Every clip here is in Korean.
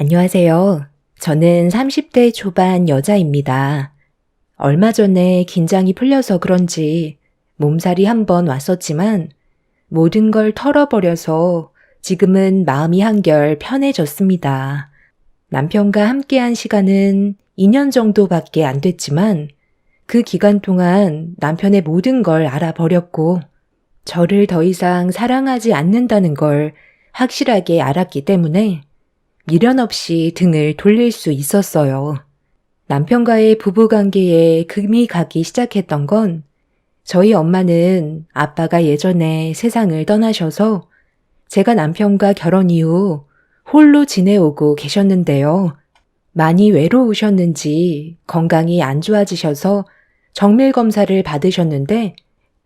안녕하세요. 저는 30대 초반 여자입니다. 얼마 전에 긴장이 풀려서 그런지 몸살이 한 번 왔었지만 모든 걸 털어버려서 지금은 마음이 한결 편해졌습니다. 남편과 함께한 시간은 2년 정도밖에 안 됐지만 그 기간 동안 남편의 모든 걸 알아버렸고 저를 더 이상 사랑하지 않는다는 걸 확실하게 알았기 때문에 미련 없이 등을 돌릴 수 있었어요. 남편과의 부부관계에 금이 가기 시작했던 건 저희 엄마는 아빠가 예전에 세상을 떠나셔서 제가 남편과 결혼 이후 홀로 지내오고 계셨는데요. 많이 외로우셨는지 건강이 안 좋아지셔서 정밀 검사를 받으셨는데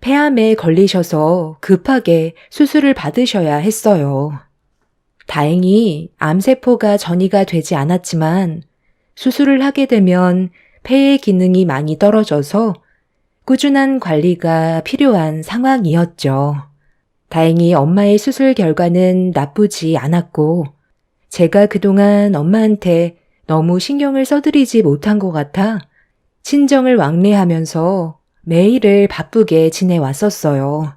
폐암에 걸리셔서 급하게 수술을 받으셔야 했어요. 다행히 암세포가 전이가 되지 않았지만 수술을 하게 되면 폐의 기능이 많이 떨어져서 꾸준한 관리가 필요한 상황이었죠. 다행히 엄마의 수술 결과는 나쁘지 않았고 제가 그동안 엄마한테 너무 신경을 써드리지 못한 것 같아 친정을 왕래하면서 매일을 바쁘게 지내왔었어요.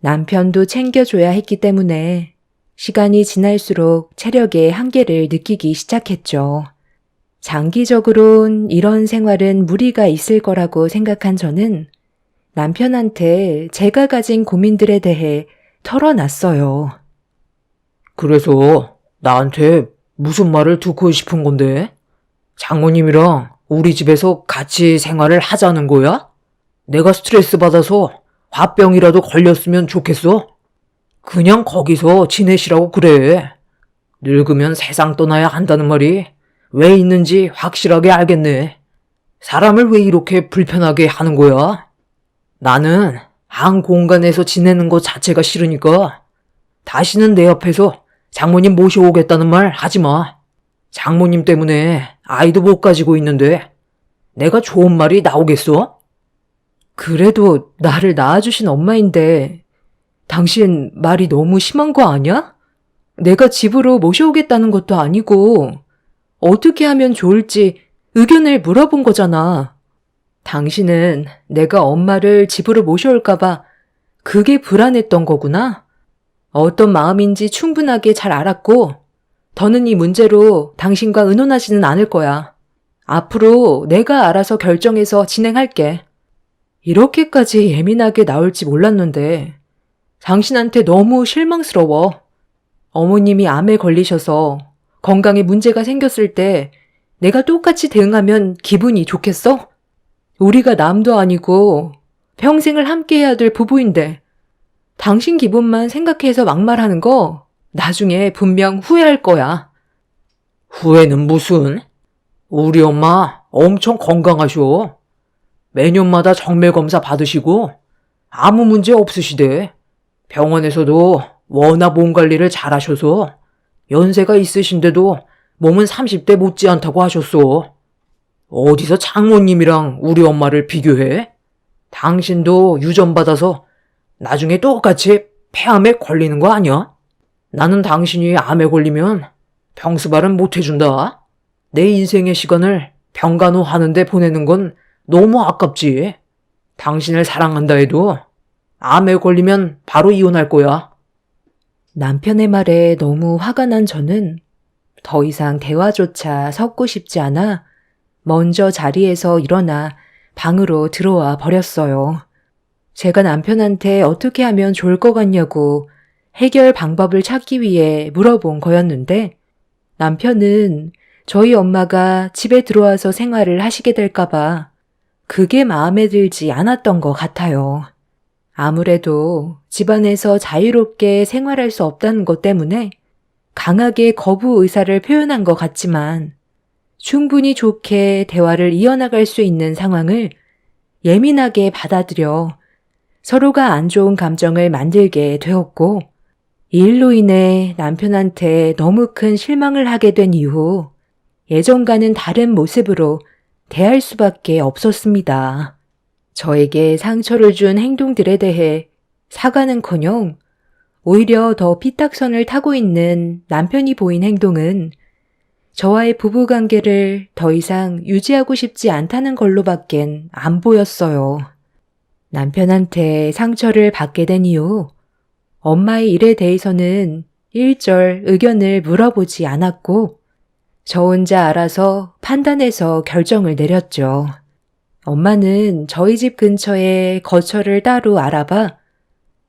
남편도 챙겨줘야 했기 때문에 시간이 지날수록 체력의 한계를 느끼기 시작했죠. 장기적으론 이런 생활은 무리가 있을 거라고 생각한 저는 남편한테 제가 가진 고민들에 대해 털어놨어요. 그래서 나한테 무슨 말을 듣고 싶은 건데? 장모님이랑 우리 집에서 같이 생활을 하자는 거야? 내가 스트레스 받아서 화병이라도 걸렸으면 좋겠어? 그냥 거기서 지내시라고 그래. 늙으면 세상 떠나야 한다는 말이 왜 있는지 확실하게 알겠네. 사람을 왜 이렇게 불편하게 하는 거야? 나는 한 공간에서 지내는 것 자체가 싫으니까 다시는 내 옆에서 장모님 모셔오겠다는 말 하지 마. 장모님 때문에 아이도 못 가지고 있는데 내가 좋은 말이 나오겠어? 그래도 나를 낳아주신 엄마인데 당신 말이 너무 심한 거 아니야? 내가 집으로 모셔오겠다는 것도 아니고 어떻게 하면 좋을지 의견을 물어본 거잖아. 당신은 내가 엄마를 집으로 모셔올까봐 그게 불안했던 거구나. 어떤 마음인지 충분하게 잘 알았고 더는 이 문제로 당신과 의논하지는 않을 거야. 앞으로 내가 알아서 결정해서 진행할게. 이렇게까지 예민하게 나올지 몰랐는데 당신한테 너무 실망스러워. 어머님이 암에 걸리셔서 건강에 문제가 생겼을 때 내가 똑같이 대응하면 기분이 좋겠어? 우리가 남도 아니고 평생을 함께해야 될 부부인데 당신 기분만 생각해서 막말하는 거 나중에 분명 후회할 거야. 후회는 무슨? 우리 엄마 엄청 건강하셔. 매년마다 정밀검사 받으시고 아무 문제 없으시대. 병원에서도 워낙 몸 관리를 잘하셔서 연세가 있으신데도 몸은 30대 못지않다고 하셨어. 어디서 장모님이랑 우리 엄마를 비교해? 당신도 유전받아서 나중에 똑같이 폐암에 걸리는 거 아니야? 나는 당신이 암에 걸리면 병수발은 못 해준다. 내 인생의 시간을 병간호 하는데 보내는 건 너무 아깝지. 당신을 사랑한다 해도 암에 걸리면 바로 이혼할 거야. 남편의 말에 너무 화가 난 저는 더 이상 대화조차 섞고 싶지 않아 먼저 자리에서 일어나 방으로 들어와 버렸어요. 제가 남편한테 어떻게 하면 좋을 것 같냐고 해결 방법을 찾기 위해 물어본 거였는데 남편은 저희 엄마가 집에 들어와서 생활을 하시게 될까봐 그게 마음에 들지 않았던 것 같아요. 아무래도 집안에서 자유롭게 생활할 수 없다는 것 때문에 강하게 거부 의사를 표현한 것 같지만 충분히 좋게 대화를 이어나갈 수 있는 상황을 예민하게 받아들여 서로가 안 좋은 감정을 만들게 되었고 이 일로 인해 남편한테 너무 큰 실망을 하게 된 이후 예전과는 다른 모습으로 대할 수밖에 없었습니다. 저에게 상처를 준 행동들에 대해 사과는커녕 오히려 더 삐딱선을 타고 있는 남편이 보인 행동은 저와의 부부관계를 더 이상 유지하고 싶지 않다는 걸로밖엔 안 보였어요. 남편한테 상처를 받게 된 이후 엄마의 일에 대해서는 일절 의견을 물어보지 않았고 저 혼자 알아서 판단해서 결정을 내렸죠. 엄마는 저희 집 근처에 거처를 따로 알아봐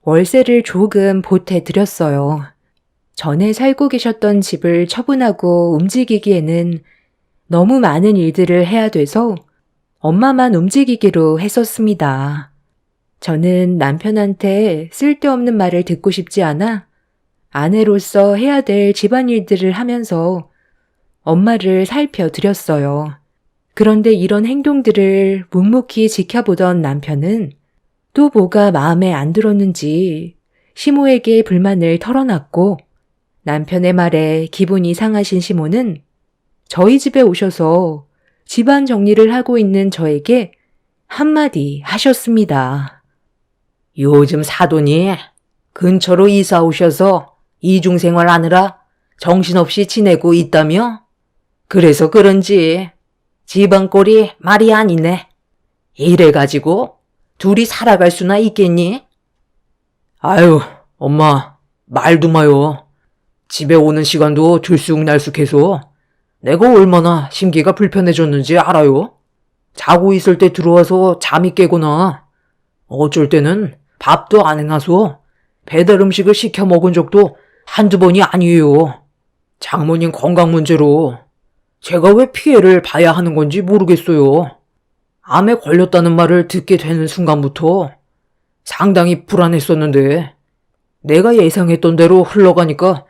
월세를 조금 보태드렸어요. 전에 살고 계셨던 집을 처분하고 움직이기에는 너무 많은 일들을 해야 돼서 엄마만 움직이기로 했었습니다. 저는 남편한테 쓸데없는 말을 듣고 싶지 않아 아내로서 해야 될 집안일들을 하면서 엄마를 살펴드렸어요. 그런데 이런 행동들을 묵묵히 지켜보던 남편은 또 뭐가 마음에 안 들었는지 시모에게 불만을 털어놨고 남편의 말에 기분이 상하신 시모는 저희 집에 오셔서 집안 정리를 하고 있는 저에게 한마디 하셨습니다. 요즘 사돈이 근처로 이사 오셔서 이중생활 하느라 정신없이 지내고 있다며? 그래서 그런지 집안 꼴이 말이 아니네. 이래가지고 둘이 살아갈 수나 있겠니? 아유, 엄마, 말도 마요. 집에 오는 시간도 들쑥날쑥해서 내가 얼마나 심기가 불편해졌는지 알아요? 자고 있을 때 들어와서 잠이 깨거나 어쩔 때는 밥도 안 해놔서 배달 음식을 시켜 먹은 적도 한두 번이 아니에요. 장모님 건강 문제로 제가 왜 피해를 봐야 하는 건지 모르겠어요. 암에 걸렸다는 말을 듣게 되는 순간부터 상당히 불안했었는데 내가 예상했던 대로 흘러가니까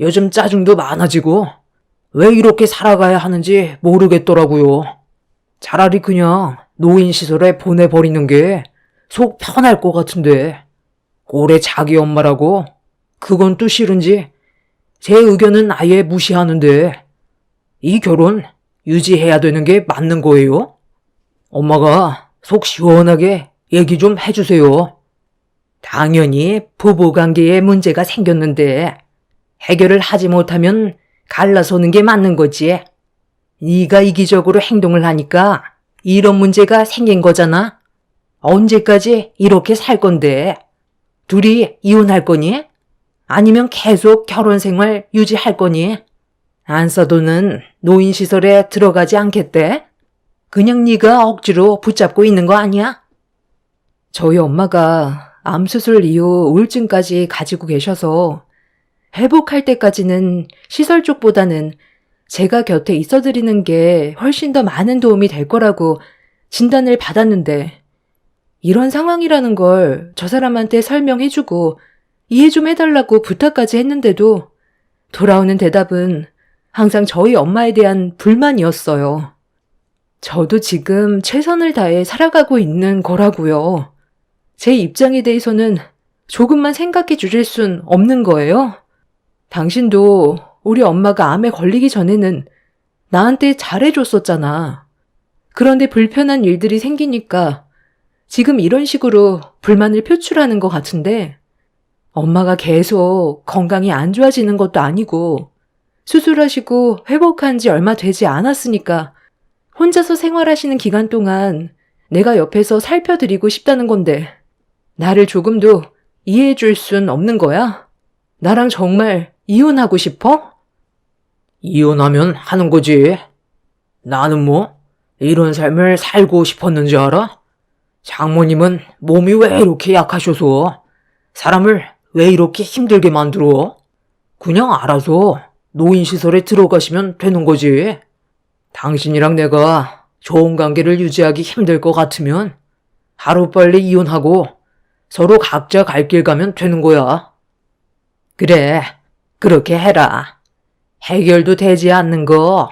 요즘 짜증도 많아지고 왜 이렇게 살아가야 하는지 모르겠더라고요. 차라리 그냥 노인시설에 보내버리는 게 속 편할 것 같은데 오래 자기 엄마라고 그건 또 싫은지 제 의견은 아예 무시하는데 이 결혼 유지해야 되는 게 맞는 거예요? 엄마가 속 시원하게 얘기 좀 해주세요. 당연히 부부관계에 문제가 생겼는데 해결을 하지 못하면 갈라서는 게 맞는 거지. 네가 이기적으로 행동을 하니까 이런 문제가 생긴 거잖아. 언제까지 이렇게 살 건데? 둘이 이혼할 거니? 아니면 계속 결혼 생활 유지할 거니? 안사도는 노인시설에 들어가지 않겠대? 그냥 네가 억지로 붙잡고 있는 거 아니야? 저희 엄마가 암수술 이후 우울증까지 가지고 계셔서 회복할 때까지는 시설 쪽보다는 제가 곁에 있어드리는 게 훨씬 더 많은 도움이 될 거라고 진단을 받았는데 이런 상황이라는 걸 저 사람한테 설명해주고 이해 좀 해달라고 부탁까지 했는데도 돌아오는 대답은 항상 저희 엄마에 대한 불만이었어요. 저도 지금 최선을 다해 살아가고 있는 거라고요. 제 입장에 대해서는 조금만 생각해 주실 순 없는 거예요? 당신도 우리 엄마가 암에 걸리기 전에는 나한테 잘해줬었잖아. 그런데 불편한 일들이 생기니까 지금 이런 식으로 불만을 표출하는 것 같은데 엄마가 계속 건강이 안 좋아지는 것도 아니고 수술하시고 회복한 지 얼마 되지 않았으니까 혼자서 생활하시는 기간 동안 내가 옆에서 살펴드리고 싶다는 건데 나를 조금도 이해해 줄 순 없는 거야? 나랑 정말 이혼하고 싶어? 이혼하면 하는 거지. 나는 뭐 이런 삶을 살고 싶었는지 알아? 장모님은 몸이 왜 이렇게 약하셔서 사람을 왜 이렇게 힘들게 만들어? 그냥 알아서 노인시설에 들어가시면 되는 거지. 당신이랑 내가 좋은 관계를 유지하기 힘들 것 같으면 하루빨리 이혼하고 서로 각자 갈 길 가면 되는 거야. 그래, 그렇게 해라. 해결도 되지 않는 거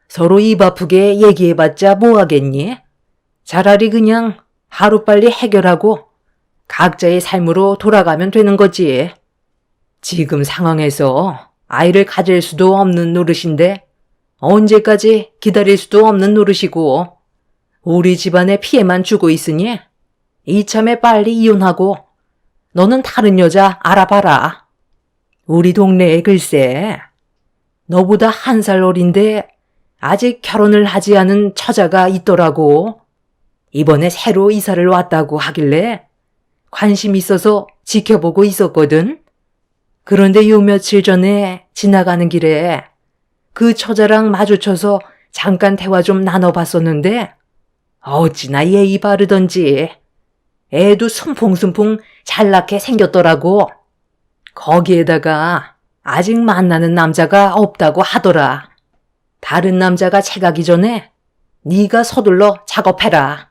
서로 입 아프게 얘기해봤자 뭐 하겠니? 차라리 그냥 하루빨리 해결하고 각자의 삶으로 돌아가면 되는 거지. 지금 상황에서 아이를 가질 수도 없는 노릇인데 언제까지 기다릴 수도 없는 노릇이고 우리 집안에 피해만 주고 있으니 이참에 빨리 이혼하고 너는 다른 여자 알아봐라. 우리 동네에 글쎄 너보다 1살 어린데 아직 결혼을 하지 않은 처자가 있더라고. 이번에 새로 이사를 왔다고 하길래 관심 있어서 지켜보고 있었거든. 그런데 요 며칠 전에 지나가는 길에 그 처자랑 마주쳐서 잠깐 대화 좀 나눠봤었는데 어찌나 예의 바르던지 애도 숨풍숨풍 잘나게 생겼더라고. 거기에다가 아직 만나는 남자가 없다고 하더라. 다른 남자가 채가기 전에 네가 서둘러 작업해라.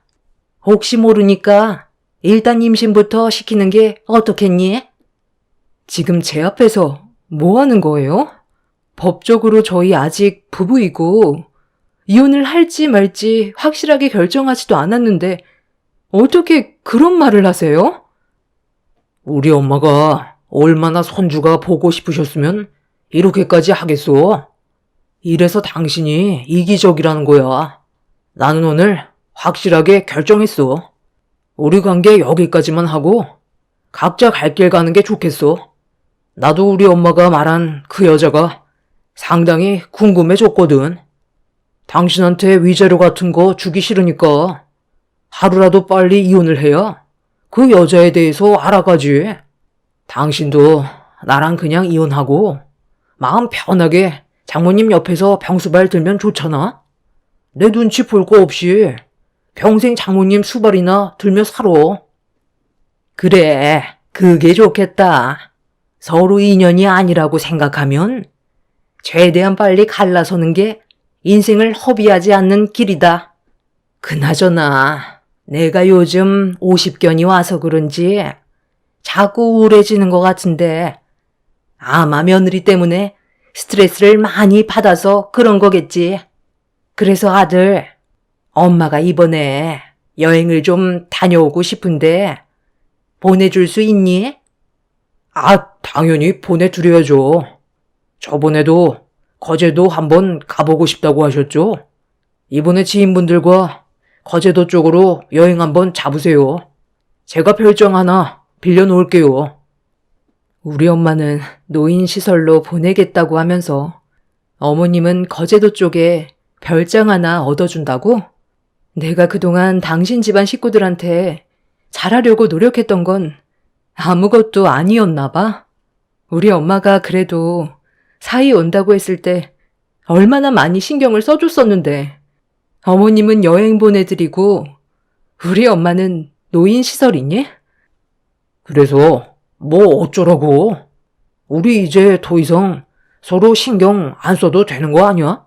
혹시 모르니까 일단 임신부터 시키는 게 어떻겠니? 지금 제 앞에서 뭐 하는 거예요? 법적으로 저희 아직 부부이고 이혼을 할지 말지 확실하게 결정하지도 않았는데 어떻게 그런 말을 하세요? 우리 엄마가 얼마나 손주가 보고 싶으셨으면 이렇게까지 하겠소? 이래서 당신이 이기적이라는 거야. 나는 오늘 확실하게 결정했어. 우리 관계 여기까지만 하고 각자 갈 길 가는 게 좋겠어. 나도 우리 엄마가 말한 그 여자가 상당히 궁금해졌거든. 당신한테 위자료 같은 거 주기 싫으니까 하루라도 빨리 이혼을 해야 그 여자에 대해서 알아가지. 당신도 나랑 그냥 이혼하고 마음 편하게 장모님 옆에서 병수발 들면 좋잖아. 내 눈치 볼 거 없이 평생 장모님 수발이나 들며 살아. 그래, 그게 좋겠다. 서로 인연이 아니라고 생각하면 최대한 빨리 갈라서는 게 인생을 허비하지 않는 길이다. 그나저나 내가 요즘 50견이 와서 그런지 자꾸 우울해지는 것 같은데 아마 며느리 때문에 스트레스를 많이 받아서 그런 거겠지. 그래서 아들, 엄마가 이번에 여행을 좀 다녀오고 싶은데 보내줄 수 있니? 아, 당연히 보내드려야죠. 저번에도 거제도 한번 가보고 싶다고 하셨죠? 이번에 지인분들과 거제도 쪽으로 여행 한번 잡으세요. 제가 별장 하나 빌려놓을게요. 우리 엄마는 노인시설로 보내겠다고 하면서 어머님은 거제도 쪽에 별장 하나 얻어준다고? 내가 그동안 당신 집안 식구들한테 잘하려고 노력했던 건 아무것도 아니었나 봐. 우리 엄마가 그래도 사이 온다고 했을 때 얼마나 많이 신경을 써줬었는데 어머님은 여행 보내드리고 우리 엄마는 노인시설이니? 그래서 뭐 어쩌라고? 우리 이제 더 이상 서로 신경 안 써도 되는 거 아니야?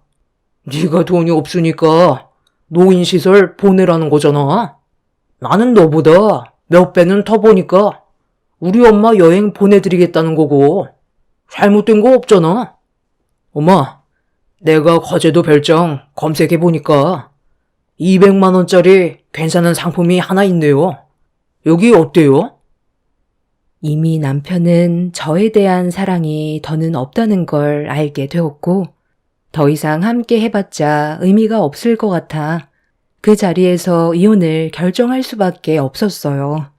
네가 돈이 없으니까 노인시설 보내라는 거잖아. 나는 너보다 몇 배는 더 보니까 우리 엄마 여행 보내드리겠다는 거고 잘못된 거 없잖아. 엄마, 내가 거제도 별장 검색해보니까 200만 원짜리 괜찮은 상품이 하나 있네요. 여기 어때요? 이미 남편은 저에 대한 사랑이 더는 없다는 걸 알게 되었고 더 이상 함께 해봤자 의미가 없을 것 같아 그 자리에서 이혼을 결정할 수밖에 없었어요.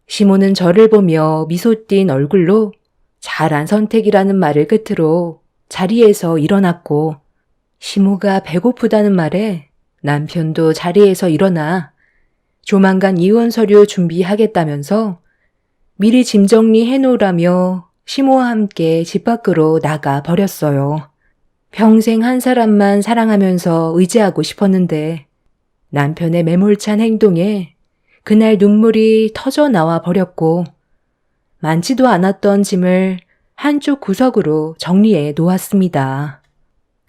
시모는 저를 보며 미소 띈 얼굴로 잘한 선택이라는 말을 끝으로 자리에서 일어났고 시모가 배고프다는 말에 남편도 자리에서 일어나 조만간 이혼 서류 준비하겠다면서 미리 짐 정리해 놓으라며 시모와 함께 집 밖으로 나가 버렸어요. 평생 한 사람만 사랑하면서 의지하고 싶었는데 남편의 매몰찬 행동에 그날 눈물이 터져 나와 버렸고 많지도 않았던 짐을 한쪽 구석으로 정리해 놓았습니다.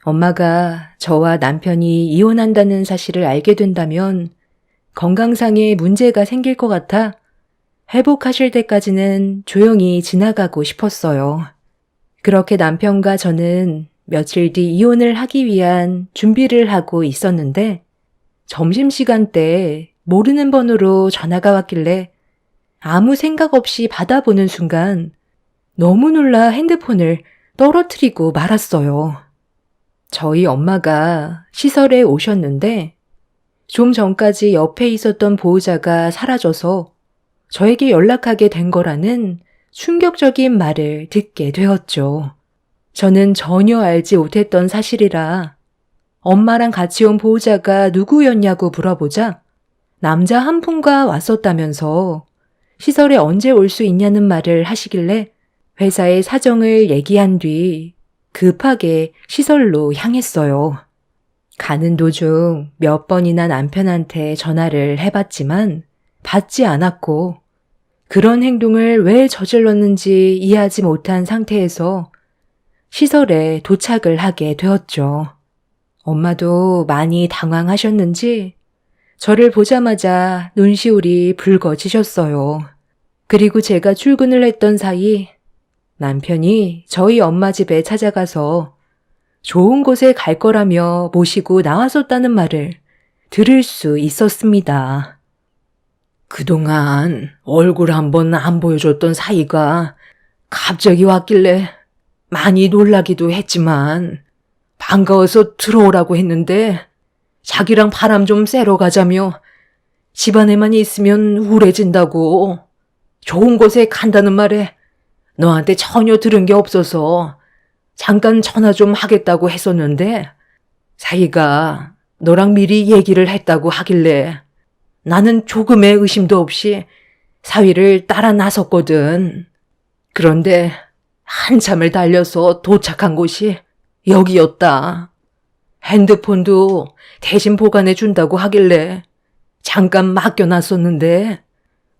엄마가 저와 남편이 이혼한다는 사실을 알게 된다면 건강상에 문제가 생길 것 같아 회복하실 때까지는 조용히 지나가고 싶었어요. 그렇게 남편과 저는 며칠 뒤 이혼을 하기 위한 준비를 하고 있었는데 점심시간 때 모르는 번호로 전화가 왔길래 아무 생각 없이 받아보는 순간 너무 놀라 핸드폰을 떨어뜨리고 말았어요. 저희 엄마가 시설에 오셨는데 좀 전까지 옆에 있었던 보호자가 사라져서 저에게 연락하게 된 거라는 충격적인 말을 듣게 되었죠. 저는 전혀 알지 못했던 사실이라 엄마랑 같이 온 보호자가 누구였냐고 물어보자 남자 한 분과 왔었다면서 시설에 언제 올 수 있냐는 말을 하시길래 회사의 사정을 얘기한 뒤 급하게 시설로 향했어요. 가는 도중 몇 번이나 남편한테 전화를 해봤지만 받지 않았고 그런 행동을 왜 저질렀는지 이해하지 못한 상태에서 시설에 도착을 하게 되었죠. 엄마도 많이 당황하셨는지 저를 보자마자 눈시울이 붉어지셨어요. 그리고 제가 출근을 했던 사이 남편이 저희 엄마 집에 찾아가서 좋은 곳에 갈 거라며 모시고 나왔었다는 말을 들을 수 있었습니다. 그동안 얼굴 한번 안 보여줬던 사이가 갑자기 왔길래 많이 놀라기도 했지만 반가워서 들어오라고 했는데 자기랑 바람 좀 쐬러 가자며 집안에만 있으면 우울해진다고 좋은 곳에 간다는 말에 너한테 전혀 들은 게 없어서 잠깐 전화 좀 하겠다고 했었는데 사이가 너랑 미리 얘기를 했다고 하길래 나는 조금의 의심도 없이 사위를 따라 나섰거든. 그런데 한참을 달려서 도착한 곳이 여기였다. 핸드폰도 대신 보관해 준다고 하길래 잠깐 맡겨놨었는데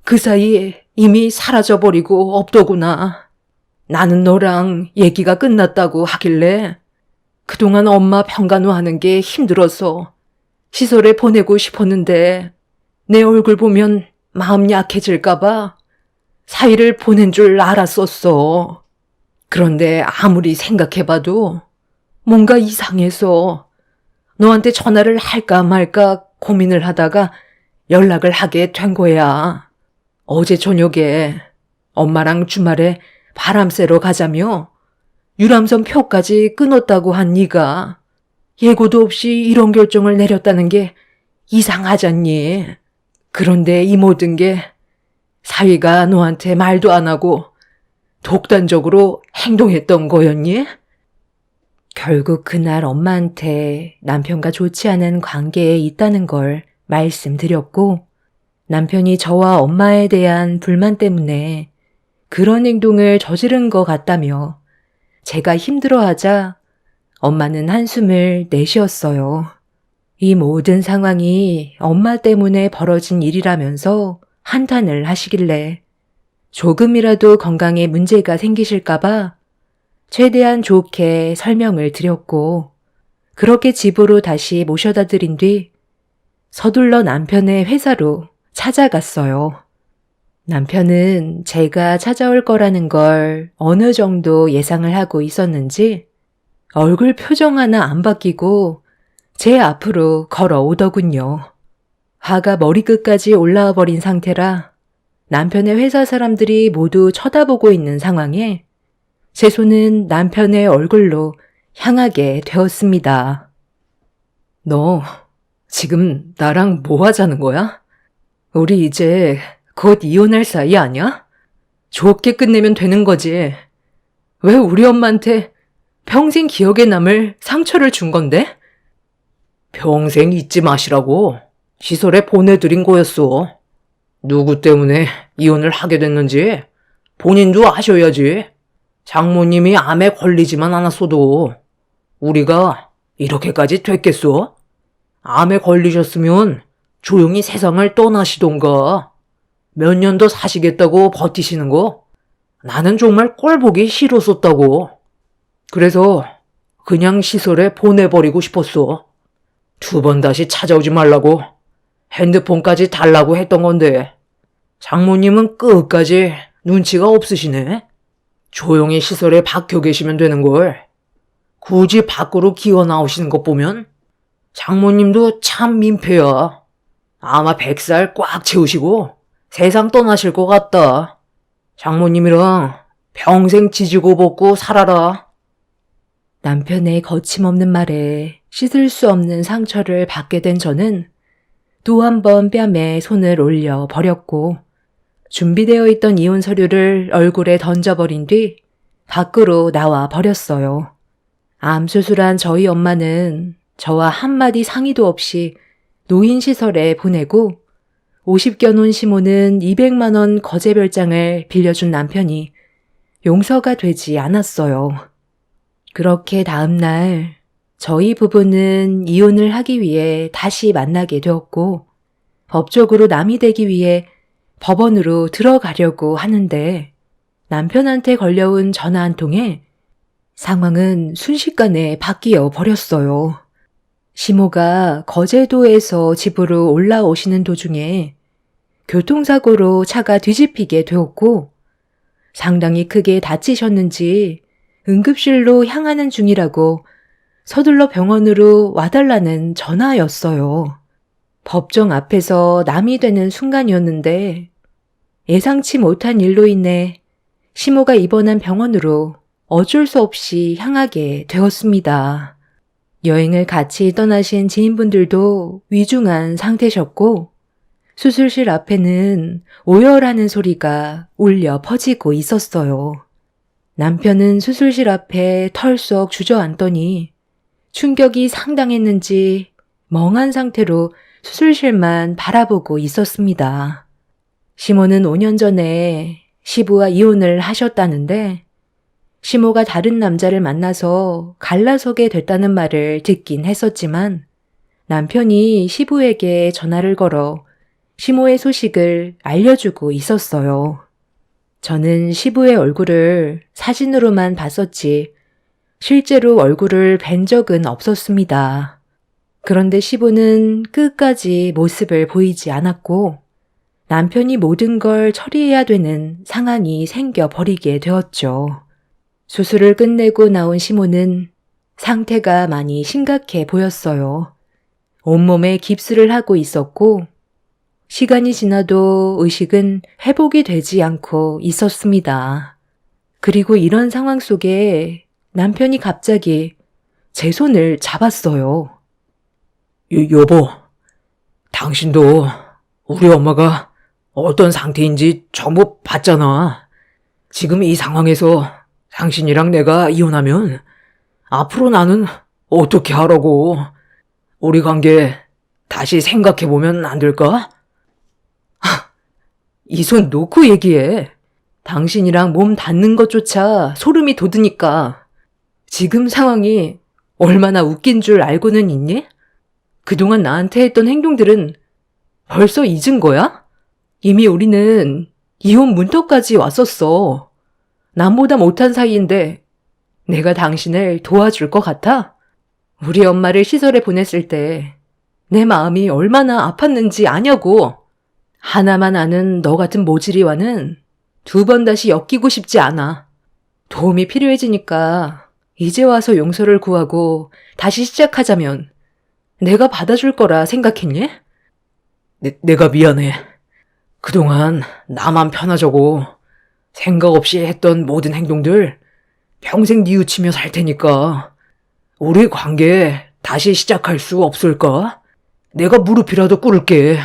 그 사이에 이미 사라져버리고 없더구나. 나는 너랑 얘기가 끝났다고 하길래 그동안 엄마 평간호하는 게 힘들어서 시설에 보내고 싶었는데 내 얼굴 보면 마음 약해질까봐 사위를 보낸 줄 알았었어. 그런데 아무리 생각해봐도 뭔가 이상해서 너한테 전화를 할까 말까 고민을 하다가 연락을 하게 된 거야. 어제 저녁에 엄마랑 주말에 바람 쐬러 가자며 유람선 표까지 끊었다고 한 네가 예고도 없이 이런 결정을 내렸다는 게 이상하잖니. 그런데 이 모든 게 사위가 너한테 말도 안 하고 독단적으로 행동했던 거였니? 결국 그날 엄마한테 남편과 좋지 않은 관계에 있다는 걸 말씀드렸고 남편이 저와 엄마에 대한 불만 때문에 그런 행동을 저지른 것 같다며 제가 힘들어하자 엄마는 한숨을 내쉬었어요. 이 모든 상황이 엄마 때문에 벌어진 일이라면서 한탄을 하시길래 조금이라도 건강에 문제가 생기실까봐 최대한 좋게 설명을 드렸고 그렇게 집으로 다시 모셔다 드린 뒤 서둘러 남편의 회사로 찾아갔어요. 남편은 제가 찾아올 거라는 걸 어느 정도 예상을 하고 있었는지 얼굴 표정 하나 안 바뀌고 제 앞으로 걸어오더군요. 화가 머리끝까지 올라와 버린 상태라 남편의 회사 사람들이 모두 쳐다보고 있는 상황에 제 손은 남편의 얼굴로 향하게 되었습니다. 너 지금 나랑 뭐 하자는 거야? 우리 이제 곧 이혼할 사이 아니야? 좋게 끝내면 되는 거지. 왜 우리 엄마한테 평생 기억에 남을 상처를 준 건데? 평생 잊지 마시라고 시설에 보내드린 거였어. 누구 때문에 이혼을 하게 됐는지 본인도 아셔야지. 장모님이 암에 걸리지만 않았어도 우리가 이렇게까지 됐겠어? 암에 걸리셨으면 조용히 세상을 떠나시던가. 몇 년 더 사시겠다고 버티시는 거 나는 정말 꼴보기 싫었었다고. 그래서 그냥 시설에 보내버리고 싶었어. 2번 다시 찾아오지 말라고 핸드폰까지 달라고 했던 건데 장모님은 끝까지 눈치가 없으시네. 조용히 시설에 박혀 계시면 되는 걸 굳이 밖으로 기어 나오시는 것 보면 장모님도 참 민폐야. 아마 100살 꽉 채우시고 세상 떠나실 것 같다. 장모님이랑 평생 지지고 볶고 살아라. 남편의 거침없는 말에 씻을 수 없는 상처를 받게 된 저는 또 한 번 뺨에 손을 올려 버렸고 준비되어 있던 이혼 서류를 얼굴에 던져버린 뒤 밖으로 나와 버렸어요. 암 수술한 저희 엄마는 저와 한마디 상의도 없이 노인시설에 보내고 50견 온 시모는 200만 원 거제별장을 빌려준 남편이 용서가 되지 않았어요. 그렇게 다음 날 저희 부부는 이혼을 하기 위해 다시 만나게 되었고 법적으로 남이 되기 위해 법원으로 들어가려고 하는데 남편한테 걸려온 전화 한 통에 상황은 순식간에 바뀌어 버렸어요. 시모가 거제도에서 집으로 올라오시는 도중에 교통사고로 차가 뒤집히게 되었고 상당히 크게 다치셨는지 응급실로 향하는 중이라고 서둘러 병원으로 와달라는 전화였어요. 법정 앞에서 남이 되는 순간이었는데 예상치 못한 일로 인해 시모가 입원한 병원으로 어쩔 수 없이 향하게 되었습니다. 여행을 같이 떠나신 지인분들도 위중한 상태셨고 수술실 앞에는 오열하는 소리가 울려 퍼지고 있었어요. 남편은 수술실 앞에 털썩 주저앉더니 충격이 상당했는지 멍한 상태로 수술실만 바라보고 있었습니다. 시모는 5년 전에 시부와 이혼을 하셨다는데 시모가 다른 남자를 만나서 갈라서게 됐다는 말을 듣긴 했었지만 남편이 시부에게 전화를 걸어 시모의 소식을 알려주고 있었어요. 저는 시부의 얼굴을 사진으로만 봤었지 실제로 얼굴을 뵌 적은 없었습니다. 그런데 시부는 끝까지 모습을 보이지 않았고 남편이 모든 걸 처리해야 되는 상황이 생겨버리게 되었죠. 수술을 끝내고 나온 시모는 상태가 많이 심각해 보였어요. 온몸에 깁스를 하고 있었고 시간이 지나도 의식은 회복이 되지 않고 있었습니다. 그리고 이런 상황 속에 남편이 갑자기 제 손을 잡았어요. 여보, 당신도 우리 엄마가 어떤 상태인지 전부 봤잖아. 지금 이 상황에서 당신이랑 내가 이혼하면 앞으로 나는 어떻게 하라고. 우리 관계 다시 생각해보면 안 될까? 이 손 놓고 얘기해. 당신이랑 몸 닿는 것조차 소름이 돋으니까. 지금 상황이 얼마나 웃긴 줄 알고는 있니? 그동안 나한테 했던 행동들은 벌써 잊은 거야? 이미 우리는 이혼 문턱까지 왔었어. 남보다 못한 사이인데 내가 당신을 도와줄 것 같아? 우리 엄마를 시설에 보냈을 때 내 마음이 얼마나 아팠는지 아냐고. 하나만 아는 너 같은 모질이와는 2번 다시 엮이고 싶지 않아. 도움이 필요해지니까 이제 와서 용서를 구하고 다시 시작하자면 내가 받아줄 거라 생각했니? 내가 미안해. 그동안 나만 편하자고 생각 없이 했던 모든 행동들 평생 뉘우치며 살 테니까 우리 관계 다시 시작할 수 없을까? 내가 무릎이라도 꿇을게.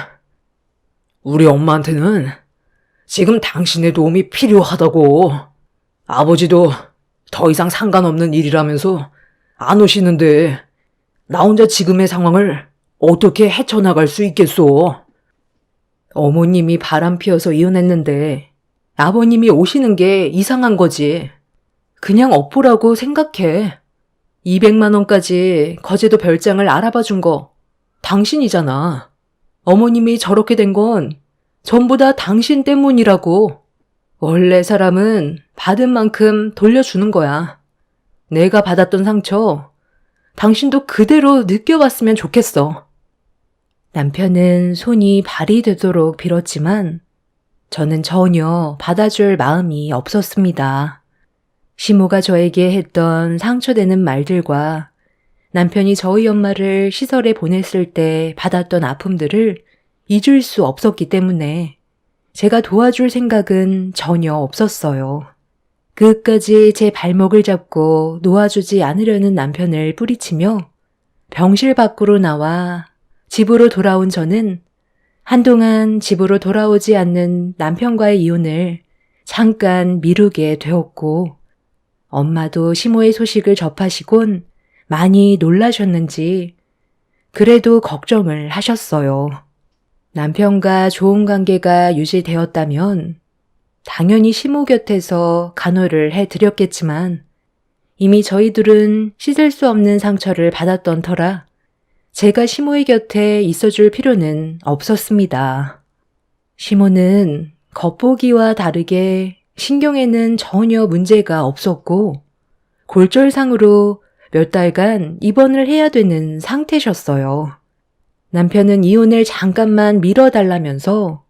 우리 엄마한테는 지금 당신의 도움이 필요하다고. 아버지도 더 이상 상관없는 일이라면서 안 오시는데 나 혼자 지금의 상황을 어떻게 헤쳐나갈 수 있겠소? 어머님이 바람 피워서 이혼했는데 아버님이 오시는 게 이상한 거지. 그냥 엎으라고 생각해. 200만 원까지 거제도 별장을 알아봐 준 거 당신이잖아. 어머님이 저렇게 된 건 전부 다 당신 때문이라고. 원래 사람은 받은 만큼 돌려주는 거야. 내가 받았던 상처 당신도 그대로 느껴봤으면 좋겠어. 남편은 손이 발이 되도록 빌었지만 저는 전혀 받아줄 마음이 없었습니다. 시모가 저에게 했던 상처되는 말들과 남편이 저희 엄마를 시설에 보냈을 때 받았던 아픔들을 잊을 수 없었기 때문에 제가 도와줄 생각은 전혀 없었어요. 끝까지 제 발목을 잡고 놓아주지 않으려는 남편을 뿌리치며 병실 밖으로 나와 집으로 돌아온 저는 한동안 집으로 돌아오지 않는 남편과의 이혼을 잠깐 미루게 되었고 엄마도 시모의 소식을 접하시곤 많이 놀라셨는지 그래도 걱정을 하셨어요. 남편과 좋은 관계가 유지되었다면 당연히 시모 곁에서 간호를 해드렸겠지만 이미 저희들은 씻을 수 없는 상처를 받았던 터라 제가 시모의 곁에 있어줄 필요는 없었습니다. 시모는 겉보기와 다르게 신경에는 전혀 문제가 없었고 골절상으로 몇 달간 입원을 해야 되는 상태셨어요. 남편은 이혼을 잠깐만 미뤄달라면서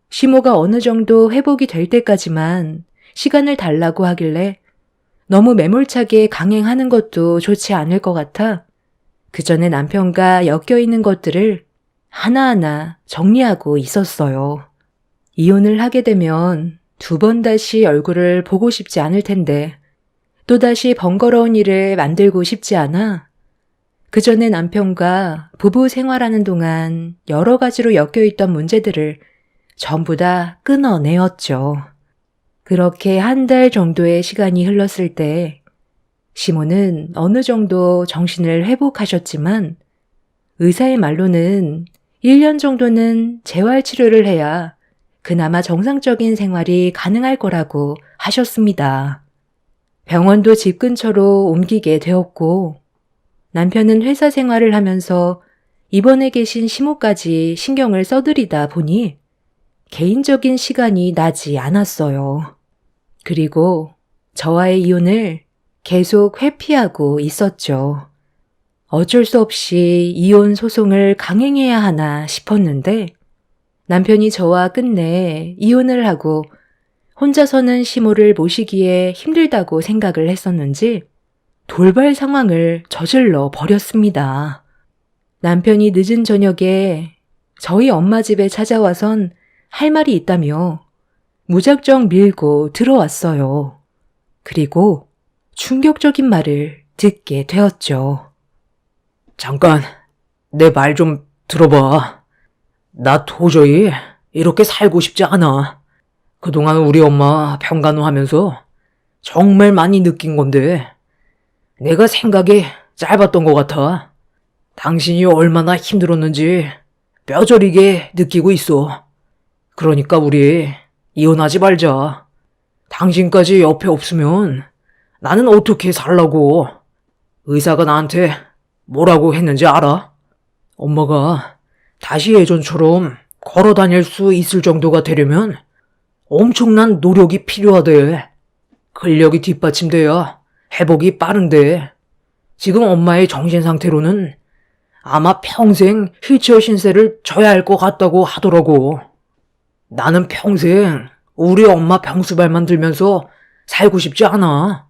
시모가 어느 정도 회복이 될 때까지만 시간을 달라고 하길래 너무 매몰차게 강행하는 것도 좋지 않을 것 같아 그 전에 남편과 엮여있는 것들을 하나하나 정리하고 있었어요. 이혼을 하게 되면 2번 다시 얼굴을 보고 싶지 않을 텐데 또다시 번거로운 일을 만들고 싶지 않아 그 전에 남편과 부부 생활하는 동안 여러 가지로 엮여있던 문제들을 전부 다 끊어내었죠. 그렇게 1달 정도의 시간이 흘렀을 때 시모는 어느 정도 정신을 회복하셨지만 의사의 말로는 1년 정도는 재활치료를 해야 그나마 정상적인 생활이 가능할 거라고 하셨습니다. 병원도 집 근처로 옮기게 되었고 남편은 회사 생활을 하면서 입원해 계신 시모까지 신경을 써드리다 보니 개인적인 시간이 나지 않았어요. 그리고 저와의 이혼을 계속 회피하고 있었죠. 어쩔 수 없이 이혼 소송을 강행해야 하나 싶었는데 남편이 저와 끝내 이혼을 하고 혼자서는 시모를 모시기에 힘들다고 생각을 했었는지 돌발 상황을 저질러 버렸습니다. 남편이 늦은 저녁에 저희 엄마 집에 찾아와선 할 말이 있다며 무작정 밀고 들어왔어요. 그리고 충격적인 말을 듣게 되었죠. 잠깐, 내 말 좀 들어봐. 나 도저히 이렇게 살고 싶지 않아. 그동안 우리 엄마 병간호하면서 정말 많이 느낀 건데 내가 생각이 짧았던 것 같아. 당신이 얼마나 힘들었는지 뼈저리게 느끼고 있어. 그러니까 우리 이혼하지 말자. 당신까지 옆에 없으면 나는 어떻게 살라고. 의사가 나한테 뭐라고 했는지 알아? 엄마가 다시 예전처럼 걸어 다닐 수 있을 정도가 되려면 엄청난 노력이 필요하대. 근력이 뒷받침돼야 회복이 빠른데 지금 엄마의 정신 상태로는 아마 평생 휠체어 신세를 져야 할 것 같다고 하더라고. 나는 평생 우리 엄마 병수발만 들면서 살고 싶지 않아.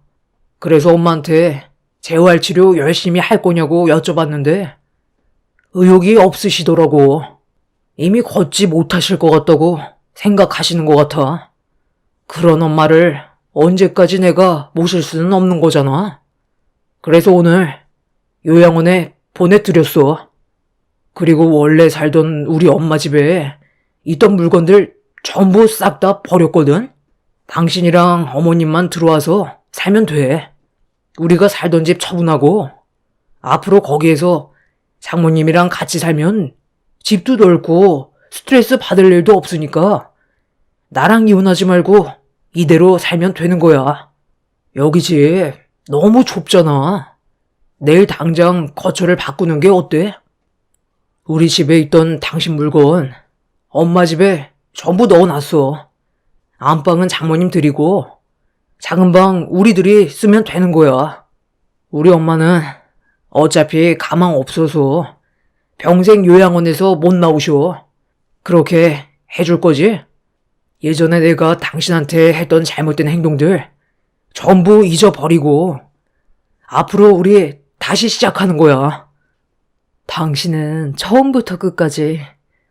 그래서 엄마한테 재활치료 열심히 할 거냐고 여쭤봤는데 의욕이 없으시더라고. 이미 걷지 못하실 것 같다고 생각하시는 것 같아. 그런 엄마를 언제까지 내가 모실 수는 없는 거잖아. 그래서 오늘 요양원에 보내드렸어. 그리고 원래 살던 우리 엄마 집에 있던 물건들 전부 싹 다 버렸거든. 당신이랑 어머님만 들어와서 살면 돼. 우리가 살던 집 처분하고 앞으로 거기에서 장모님이랑 같이 살면 집도 넓고 스트레스 받을 일도 없으니까 나랑 이혼하지 말고 이대로 살면 되는 거야. 여기 집 너무 좁잖아. 내일 당장 거처를 바꾸는 게 어때? 우리 집에 있던 당신 물건 엄마 집에 전부 넣어놨어. 안방은 장모님 드리고 작은 방 우리들이 쓰면 되는 거야. 우리 엄마는 어차피 가망 없어서 평생 요양원에서 못 나오셔. 그렇게 해줄 거지? 예전에 내가 당신한테 했던 잘못된 행동들 전부 잊어버리고 앞으로 우리 다시 시작하는 거야. 당신은 처음부터 끝까지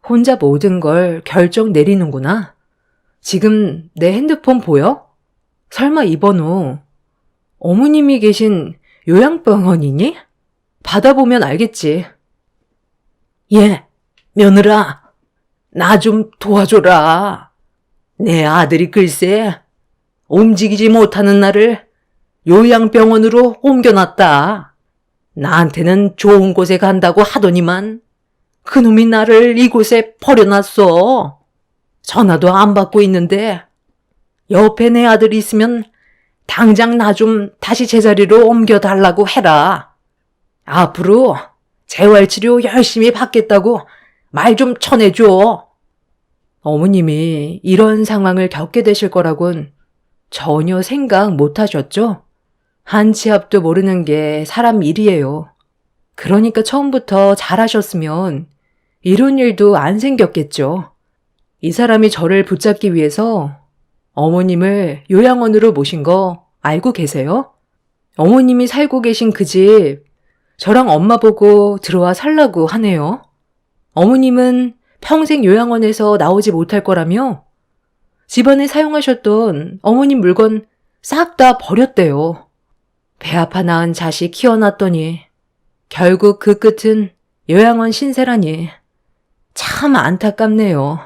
혼자 모든 걸 결정 내리는구나. 지금 내 핸드폰 보여? 설마 이 번호 어머님이 계신 요양병원이니? 받아보면 알겠지. 예, 며느라, 나 좀 도와줘라. 내 아들이 글쎄 움직이지 못하는 나를 요양병원으로 옮겨놨다. 나한테는 좋은 곳에 간다고 하더니만 그놈이 나를 이곳에 버려놨어. 전화도 안 받고 있는데 옆에 내 아들이 있으면 당장 나 좀 다시 제자리로 옮겨달라고 해라. 앞으로 재활치료 열심히 받겠다고 말 좀 전해줘. 어머님이 이런 상황을 겪게 되실 거라곤 전혀 생각 못 하셨죠? 한 치 앞도 모르는 게 사람 일이에요. 그러니까 처음부터 잘하셨으면 이런 일도 안 생겼겠죠. 이 사람이 저를 붙잡기 위해서 어머님을 요양원으로 모신 거 알고 계세요? 어머님이 살고 계신 그 집, 저랑 엄마 보고 들어와 살라고 하네요. 어머님은 평생 요양원에서 나오지 못할 거라며 집안에 사용하셨던 어머님 물건 싹 다 버렸대요. 배 아파 낳은 자식 키워놨더니 결국 그 끝은 요양원 신세라니 참 안타깝네요.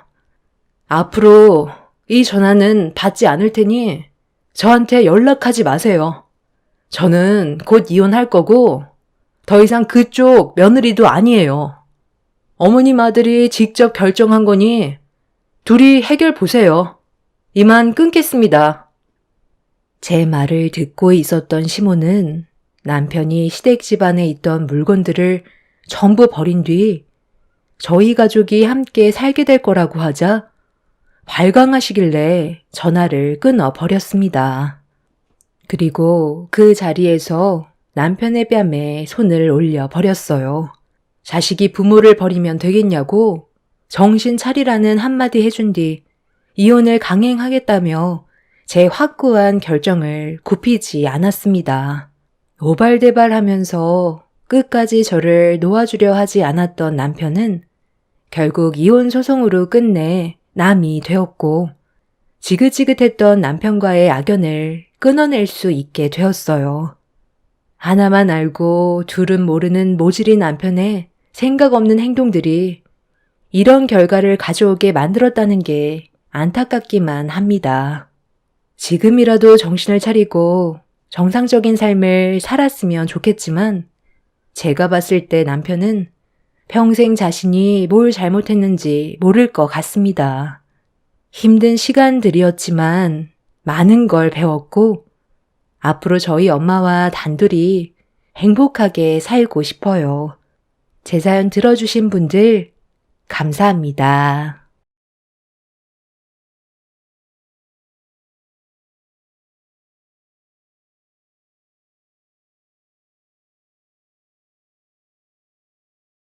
앞으로 이 전화는 받지 않을 테니 저한테 연락하지 마세요. 저는 곧 이혼할 거고 더 이상 그쪽 며느리도 아니에요. 어머님 아들이 직접 결정한 거니 둘이 해결 보세요. 이만 끊겠습니다. 제 말을 듣고 있었던 시몬은 남편이 시댁 집안에 있던 물건들을 전부 버린 뒤 저희 가족이 함께 살게 될 거라고 하자 발광하시길래 전화를 끊어 버렸습니다. 그리고 그 자리에서 남편의 뺨에 손을 올려 버렸어요. 자식이 부모를 버리면 되겠냐고 정신 차리라는 한마디 해준 뒤 이혼을 강행하겠다며 제 확고한 결정을 굽히지 않았습니다. 오발대발하면서 끝까지 저를 놓아주려 하지 않았던 남편은 결국 이혼 소송으로 끝내 남이 되었고 지긋지긋했던 남편과의 악연을 끊어낼 수 있게 되었어요. 하나만 알고 둘은 모르는 모질이 남편의 생각 없는 행동들이 이런 결과를 가져오게 만들었다는 게 안타깝기만 합니다. 지금이라도 정신을 차리고 정상적인 삶을 살았으면 좋겠지만 제가 봤을 때 남편은 평생 자신이 뭘 잘못했는지 모를 것 같습니다. 힘든 시간들이었지만 많은 걸 배웠고 앞으로 저희 엄마와 단둘이 행복하게 살고 싶어요. 제 사연 들어주신 분들 감사합니다.